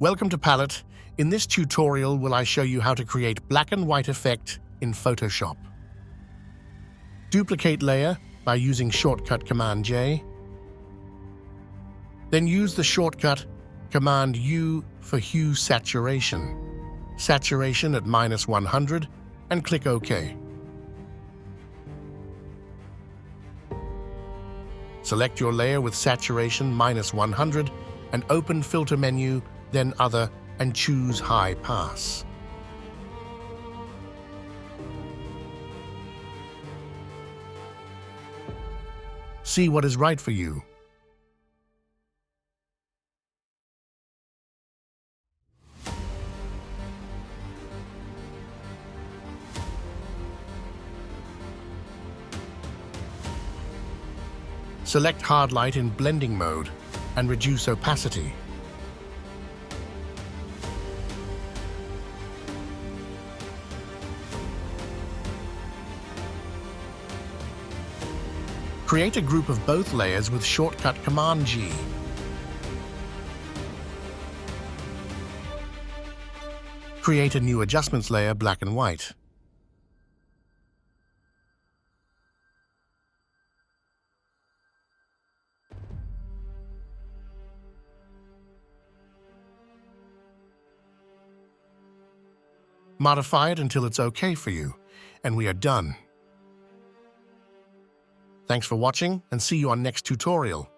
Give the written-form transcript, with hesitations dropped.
Welcome to Palette. In this tutorial will I show you how to create black and white effect in Photoshop. Duplicate layer by using shortcut Command J. Then use the shortcut Command U for hue saturation. Saturation at -100 and click OK. Select your layer with saturation -100 and open Filter menu, then Other, and choose High Pass. See what is right for you. Select Hard Light in blending mode and reduce opacity. Create a group of both layers with shortcut Command G. Create a new adjustments layer, black and white. Modify it until it's okay for you, and we are done. Thanks for watching, and see you on next tutorial.